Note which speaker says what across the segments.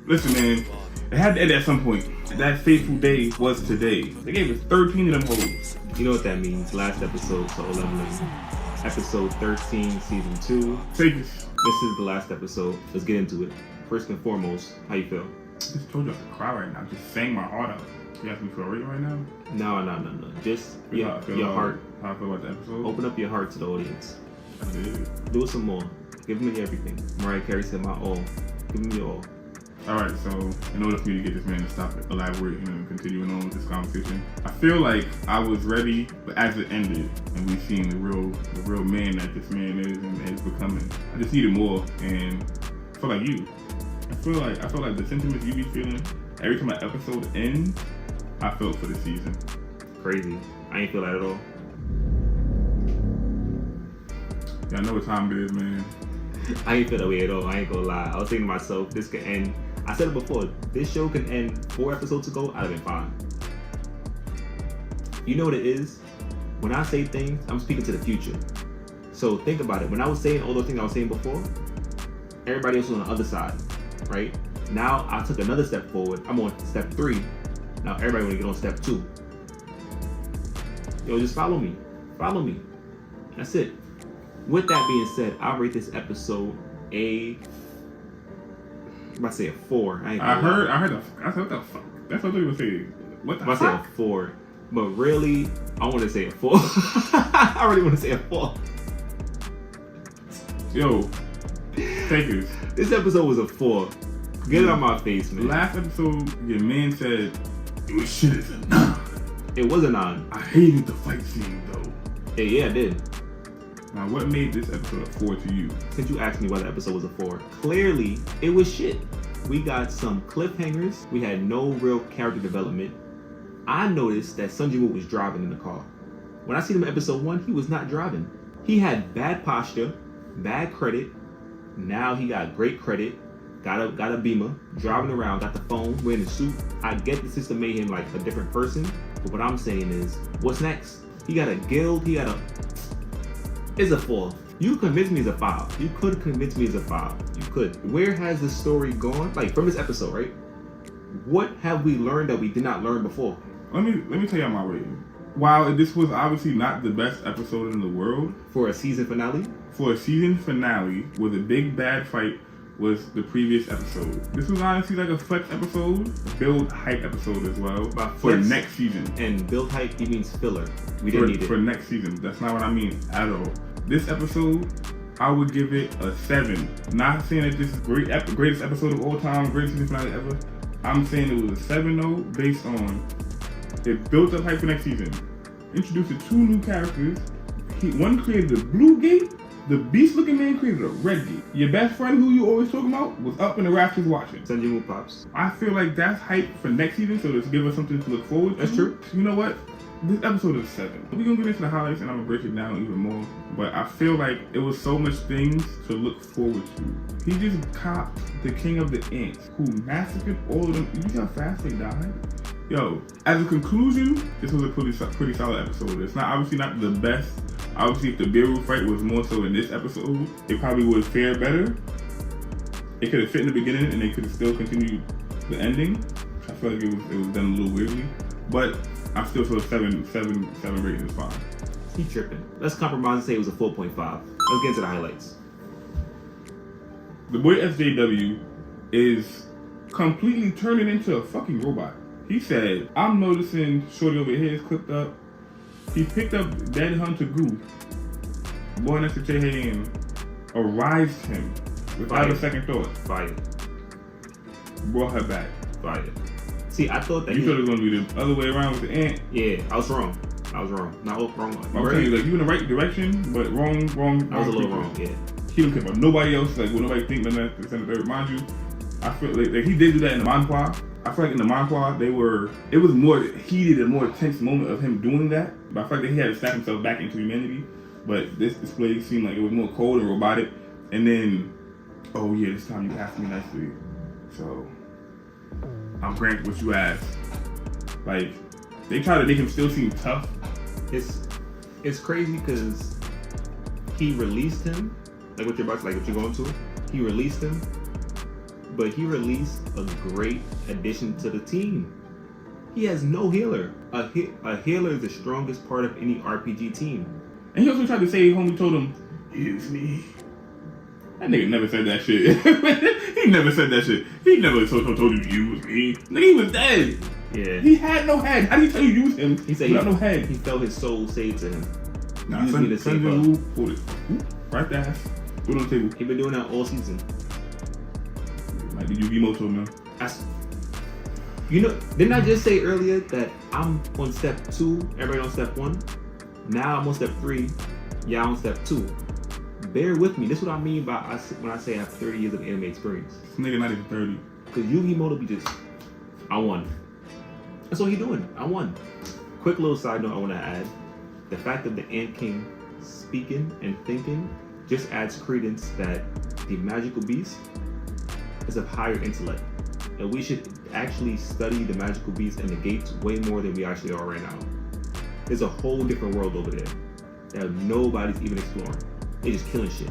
Speaker 1: Listen, man, it had to end at some point. That fateful day was today. They gave us 13 of them hoes.
Speaker 2: You know what that means. Last episode, so 11. Episode 13, season 2.
Speaker 1: Take it.
Speaker 2: This is the last episode. Let's get into it. First and foremost, how you feel?
Speaker 1: I just told you I could cry right now. Just sang my heart out. You ask me for real right now?
Speaker 2: No. Just your heart.
Speaker 1: How I feel about the episode?
Speaker 2: Open up your heart to the audience.
Speaker 1: I did.
Speaker 2: Do it some more. Give me everything. Mariah Carey said my all. Give me your all.
Speaker 1: Alright, so in order for me to get this man to stop elaborating and continuing on with this conversation, I feel like I was ready, but as it ended and we've seen the real man that this man is and is becoming, I just needed more. And I feel like you. I feel like the sentiments you be feeling every time an episode ends, I felt for the season.
Speaker 2: Crazy. I ain't feel that at all.
Speaker 1: Yeah, I know what time it is, man.
Speaker 2: I ain't feel that way at all. I ain't gonna lie. I was thinking to myself, this could end. I said it before. This show could end 4 episodes ago. I'd have been fine. You know what it is? When I say things, I'm speaking to the future. So think about it. When I was saying all those things I was saying before, everybody else was on the other side, right? Now I took another step forward. I'm on step 3. Now everybody want to get on step 2. Yo, just follow me. Follow me. That's it. With that being said, I'll rate this episode I'm about to say a 4.
Speaker 1: I said, what the fuck? That's what they were saying. What the fuck?
Speaker 2: I'm about to say a 4. But really, I want to say a 4. I really want to say a 4.
Speaker 1: Yo, takers.
Speaker 2: This episode was a 4. Get it out my face, man.
Speaker 1: Last episode, your man said, it was shit as a 9.
Speaker 2: It was a 9.
Speaker 1: I hated the fight scene, though.
Speaker 2: Yeah, I did.
Speaker 1: Now, what made this episode a 4 to you?
Speaker 2: Since you asked me why the episode was a 4, clearly it was shit. We got some cliffhangers. We had no real character development. I noticed that Sun Ji-woo was driving in the car. When I seen him in episode 1, he was not driving. He had bad posture, bad credit. Now he got great credit. Got a Beamer, driving around, got the phone, wearing a suit. I get the system made him like a different person, but what I'm saying is, what's next? He got a guild. It's a 4. You convinced me it's a 5. You could convince me it's a 5. You could. Where has the story gone? Like from this episode, right? What have we learned that we did not learn before?
Speaker 1: Let me tell you my rating. While this was obviously not the best episode in the world
Speaker 2: for a season finale,
Speaker 1: with a big bad fight was the previous episode. This was honestly like a flex episode, build hype episode as well for next season.
Speaker 2: And build hype, he means filler. We didn't need it
Speaker 1: for next season. That's not what I mean at all. This episode, I would give it a 7. Not saying that this is greatest episode of all time, greatest season finale ever. I'm saying it was a 7 though, based on it built up hype for next season. Introduced the 2 new characters. One created the blue gate. The beast-looking man created a red gate. Your best friend, who you always talking about, was up in the rafters watching.
Speaker 2: Sun Ji-woo pops.
Speaker 1: I feel like that's hype for next season, so let's give us something to look forward to.
Speaker 2: That's true.
Speaker 1: You know what? This episode is 7. We're gonna get into the highlights and I'm gonna break it down even more. But I feel like it was so much things to look forward to. He just copped the king of the ants, who massacred all of them. You see how fast they died? Yo, as a conclusion, this was a pretty solid episode. It's obviously not the best. Obviously, if the Beeroo fight was more so in this episode, it probably would fare better. It could have fit in the beginning and they could have still continued the ending. I feel like it was done a little weirdly. But I still feel 7 rating is fine.
Speaker 2: He tripping. Let's compromise and say it was a 4.5. Let's get into the highlights.
Speaker 1: The boy SJW is completely turning into a fucking robot. He said, I'm noticing Shorty over here is clipped up. He picked up Dead Hunter Goo, boy next to Che-Hei, and arised him without a second thought.
Speaker 2: Fired.
Speaker 1: Brought her back.
Speaker 2: Fired. See, I thought that
Speaker 1: you thought it was going to be the other way around with the ant.
Speaker 2: Yeah, I was wrong. Not wrong.
Speaker 1: I'm telling you, like, you in the right direction, but wrong.
Speaker 2: I was a little wrong, yeah.
Speaker 1: He don't care about nobody else. Like, what nobody think, nothing to send it. Mind you, I feel like he did do that in the manhwa. I feel like in the manhwa, it was more heated and more tense moment of him doing that. But I feel like he had to snap himself back into humanity. But this display seemed like it was more cold and robotic. And then, oh yeah, this time you asked me nicely. So, I'm granted what you asked. Like, they try to make him still seem tough.
Speaker 2: It's crazy because he released him, like what you're going to. He released him, but he released a great addition to the team. He has no healer. A healer is the strongest part of any RPG team.
Speaker 1: And he also tried to say, homie told him, use me. That nigga never said that shit. He never said that shit. He never told you use me. Nigga, he was dead.
Speaker 2: Yeah.
Speaker 1: He had no head. How do you tell you use him?
Speaker 2: He said
Speaker 1: without no head.
Speaker 2: He felt his soul say to him.
Speaker 1: Nah,
Speaker 2: use me to save up.
Speaker 1: Hold it. Right there. Put it on the table.
Speaker 2: He been doing that all season.
Speaker 1: Might be Yu-Gi Moto now.
Speaker 2: You know, didn't I just say earlier that I'm on step 2, everybody on step 1? Now I'm on step 3, y'all on step 2. Bear with me. This is what I mean by when I say I have 30 years of anime experience.
Speaker 1: This nigga not even 30.
Speaker 2: Because Yu-Gi Moto be just, I won. That's what he doing. I won. Quick little side note I want to add. The fact that the Ant King speaking and thinking just adds credence that the magical beast is of higher intellect. And we should actually study the magical beast and the gates way more than we actually are right now. There's a whole different world over there that nobody's even exploring. They're just killing shit.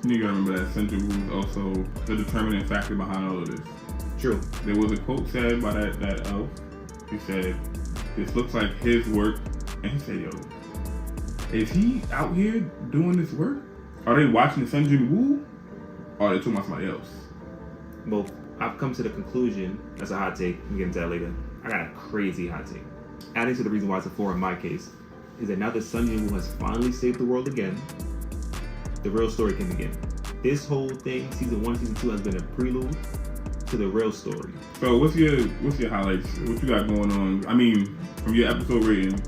Speaker 1: You gotta remember that Central Wu is also the determining factor behind all of this.
Speaker 2: True.
Speaker 1: There was a quote said by that elf. He said, this looks like his work. And he said, yo, is he out here doing this work? Are they watching the Sunjin Woo? Or are they talking about somebody else?
Speaker 2: Both. I've come to the conclusion, that's a hot take, we'll get into that later. I got a crazy hot take. Adding to the reason why it's a 4 in my case, is that now that Sunjin Woo has finally saved the world again, the real story can begin. This whole thing, season 1, season 2, has been a prelude to the real story.
Speaker 1: So what's your highlights? What you got going on? I mean, from your episode rating,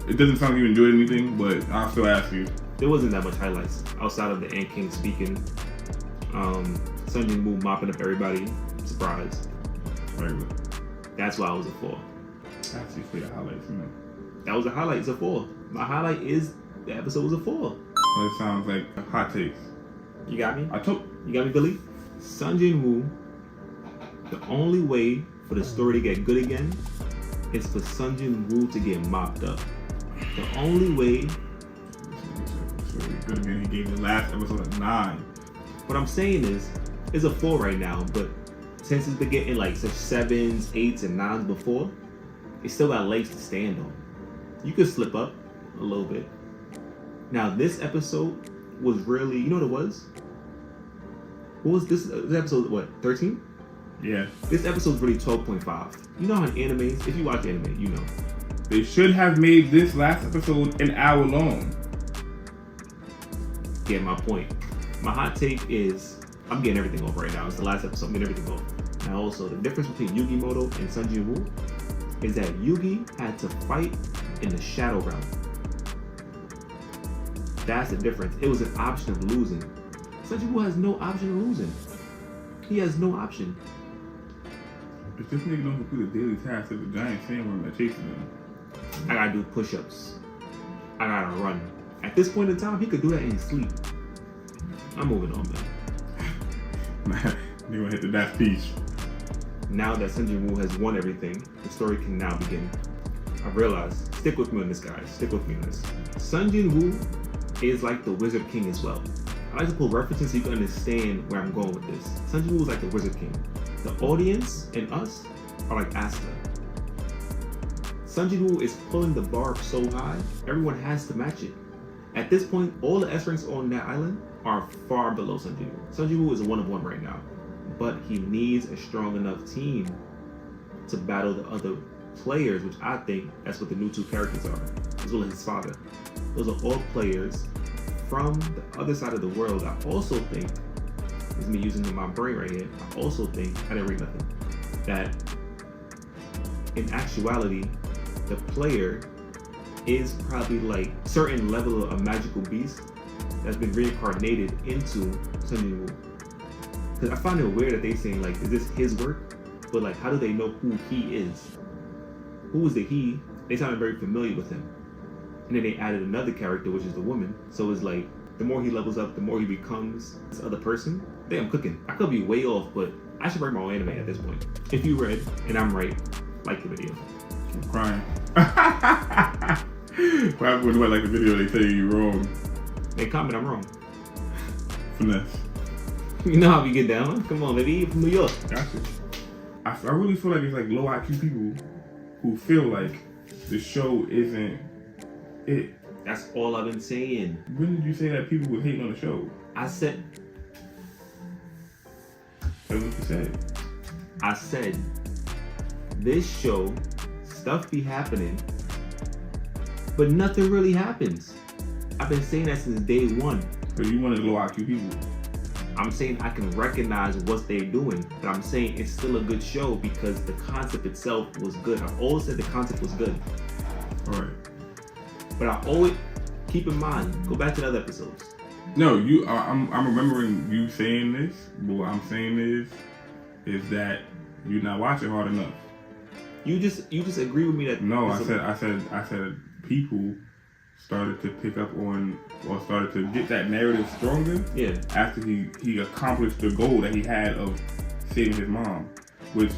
Speaker 1: it doesn't sound like you enjoyed anything, but I'll still ask you.
Speaker 2: There wasn't that much highlights outside of the Ant King speaking. Sunjin Woo mopping up everybody. Surprise.
Speaker 1: Regular.
Speaker 2: That's why I was a 4.
Speaker 1: That's for your highlights, you know.
Speaker 2: That was a highlight. It's a 4. My highlight is the episode was a 4.
Speaker 1: Well, it sounds like hot takes.
Speaker 2: You got me? You got me, Billy? Sunjin Woo, the only way for the story to get good again is for Sunjin Woo to get mopped up. The only way.
Speaker 1: Good again. He gave the last episode a 9.
Speaker 2: What I'm saying is, it's a 4 right now, but since it's been getting like such 7s, 8s, and 9s before, it still got legs to stand on. You could slip up a little bit. Now, this episode was really, you know what it was? What was this episode, what, 13?
Speaker 1: Yeah.
Speaker 2: This episode's really 12.5. You know how in animes, if you watch anime, you know.
Speaker 1: They should have made this last episode an hour long.
Speaker 2: Get my point. My hot take is, I'm getting everything off right now. It's the last episode, I'm getting everything off. Now also, the difference between Yu-Gi Moto and Sunjin Woo is that Yugi had to fight in the Shadow Realm. That's the difference. It was an option of losing. Sunjin Woo has no option of losing. He has no option.
Speaker 1: If this nigga don't complete a daily task, there's a giant sandworm that chasing him.
Speaker 2: I gotta do push-ups. I gotta run. At this point in time, he could do that in his sleep. I'm moving on, man.
Speaker 1: They gonna hit the Daft Peach.
Speaker 2: Now that Sunjin Woo has won everything, the story can now begin. I realized, stick with me on this, guys. Stick with me on this. Sunjin Woo is like the Wizard King as well. I like to pull references so you can understand where I'm going with this. Sunjin Woo is like the Wizard King. The audience and us are like Asta. Sunjin Woo is pulling the bar up so high, everyone has to match it. At this point, all the S ranks on that island are far below Sunjin Woo. Sunjin Woo is a 1 of 1 right now, but he needs a strong enough team to battle the other players, which I think that's what the new 2 characters are, as well as his father. Those are all players from the other side of the world. I also think, this is me using my brain right here, I also think, I didn't read nothing, that in actuality, the player is probably like certain level of a magical beast that's been reincarnated into Sunjin Woo. Because I find it weird that they saying like, is this his work? But like, how do they know who he is? Who is the he? They sounded very familiar with him. And then they added another character, which is the woman. So it's like, the more he levels up, the more he becomes this other person. Damn, I'm cooking. I could be way off, but I should write my own anime at this point. If you read, and I'm right, like the video.
Speaker 1: I'm crying. What happened when like the video they say you're wrong?
Speaker 2: They comment I'm wrong.
Speaker 1: Finesse.
Speaker 2: You know how we get down. Come on, baby. You're from New York.
Speaker 1: Gotcha. I really feel like it's like low IQ people who feel like the show isn't it.
Speaker 2: That's all I've been saying.
Speaker 1: When did you say that people were hating on the show?
Speaker 2: I said.
Speaker 1: That's what you said.
Speaker 2: I said, this show, stuff be happening, but nothing really happens. I've been saying that since day one.
Speaker 1: So you wanted low IQ people.
Speaker 2: I'm saying I can recognize what they're doing, but I'm saying it's still a good show because the concept itself was good. I always said the concept was good.
Speaker 1: All right.
Speaker 2: But I always keep in mind, go back to the other episodes.
Speaker 1: No, I'm remembering you saying this, but what I'm saying is that you're not watching hard enough.
Speaker 2: You just agree with me that
Speaker 1: no, I said people started to pick up on or started to get that narrative stronger.
Speaker 2: Yeah.
Speaker 1: After he accomplished the goal that he had of saving his mom, which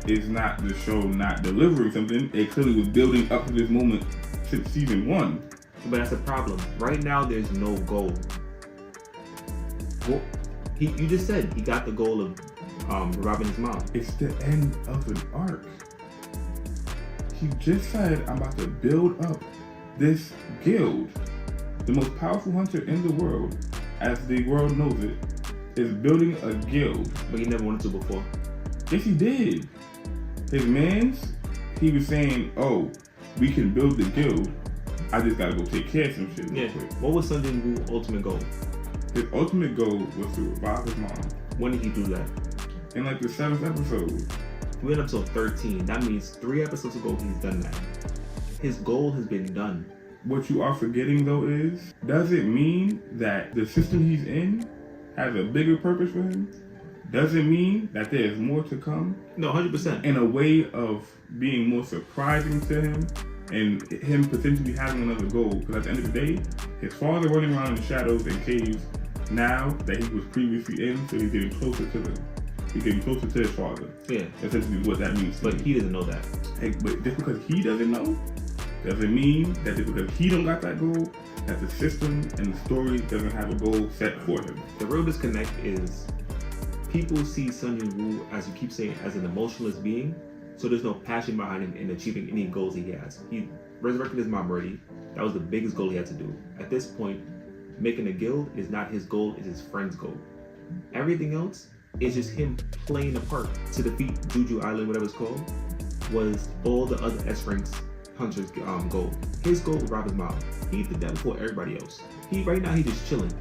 Speaker 1: is not the show not delivering something. It clearly was building up to this moment since season 1.
Speaker 2: But that's the problem. Right now, there's no goal. Well, you just said he got the goal of robbing his mom.
Speaker 1: It's the end of an arc. He just said, I'm about to build up this guild. The most powerful hunter in the world, as the world knows it, is building a guild.
Speaker 2: But he never wanted to before.
Speaker 1: Yes, he did. His mans, he was saying, oh, we can build the guild. I just gotta go take care of some shit real quick.
Speaker 2: What was Sun Jin-woo's ultimate goal?
Speaker 1: His ultimate goal was to revive his mom.
Speaker 2: When did he do that?
Speaker 1: In like the 7th episode.
Speaker 2: We went up till 13. That means 3 episodes ago he's done that. His goal has been done.
Speaker 1: What you are forgetting though is, does it mean that the system he's in has a bigger purpose for him? Does it mean that there is more to come?
Speaker 2: No, 100%.
Speaker 1: In a way of being more surprising to him and him potentially having another goal. Because at the end of the day, his father running around in the shadows and caves now that he was previously in, so he's getting closer to them. He's getting closer to his father.
Speaker 2: Yeah.
Speaker 1: Essentially what that means.
Speaker 2: But he doesn't know that.
Speaker 1: Hey, but just because he doesn't know, doesn't mean that just because he don't got that goal, that the system and the story doesn't have a goal set for him.
Speaker 2: The real disconnect is people see Sun Jin-woo, as you keep saying, as an emotionless being, so there's no passion behind him in achieving any goals he has. He resurrected his mom already. That was the biggest goal he had to do. At this point, making a guild is not his goal, it's his friend's goal. Everything else is just him playing a part to defeat Juju Island, whatever it's called, was all the other S-ranks hunters' goal. His goal was rob his mom. He did that before everybody else. Right now he's just chilling.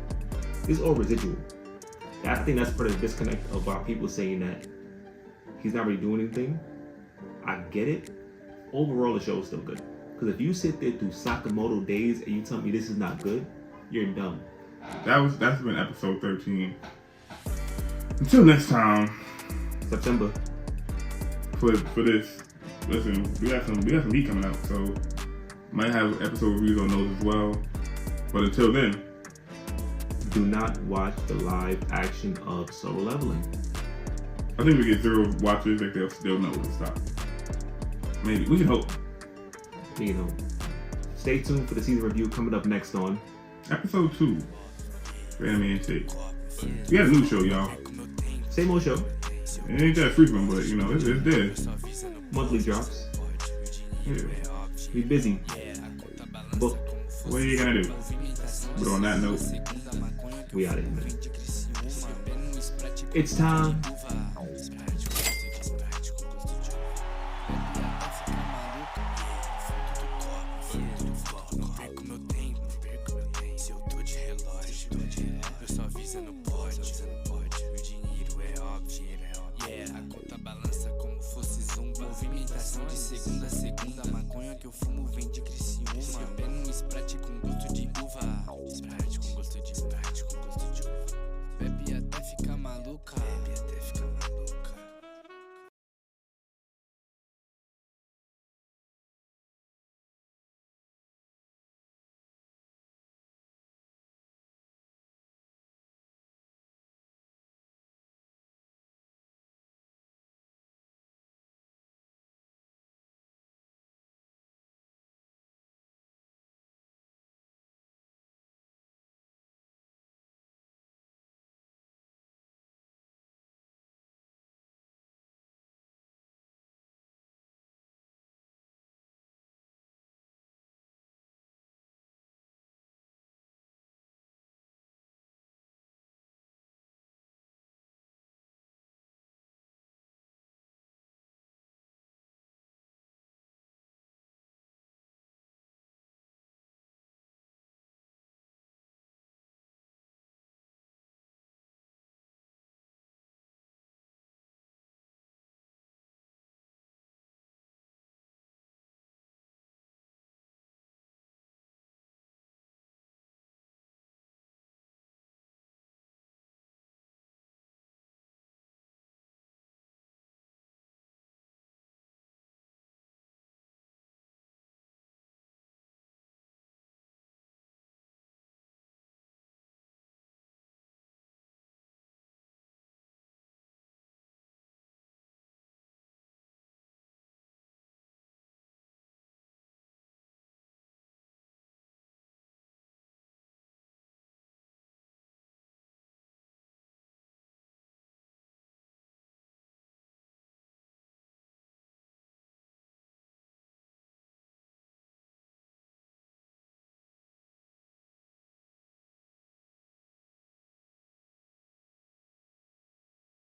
Speaker 2: It's all residual. I think that's part of the disconnect about people saying that he's not really doing anything. I get it. Overall, the show is still good. Because if you sit there through Sakamoto days and you tell me this is not good, you're dumb.
Speaker 1: That's been episode 13. Until next time.
Speaker 2: September.
Speaker 1: For this. Listen, we got some heat coming out, so might have episode reviews on those as well. But until then,
Speaker 2: do not watch the live action of Solo Leveling.
Speaker 1: I think we get 0 watchers, like they'll know to stop. Maybe. We can hope.
Speaker 2: You know. Stay tuned for the season review coming up next on
Speaker 1: episode 2 for AnimeIntake. We got a new show, y'all.
Speaker 2: Same old show.
Speaker 1: It ain't that frequent, but you know, it's there.
Speaker 2: Monthly drops.
Speaker 1: Yeah.
Speaker 2: We busy. Booked.
Speaker 1: What are you gonna do? But on that note,
Speaker 2: we out of here, man. It's time.
Speaker 3: Movimentação de segunda a segunda, maconha que eu fumo vem de Criciúma. Se eu pego um Sprite com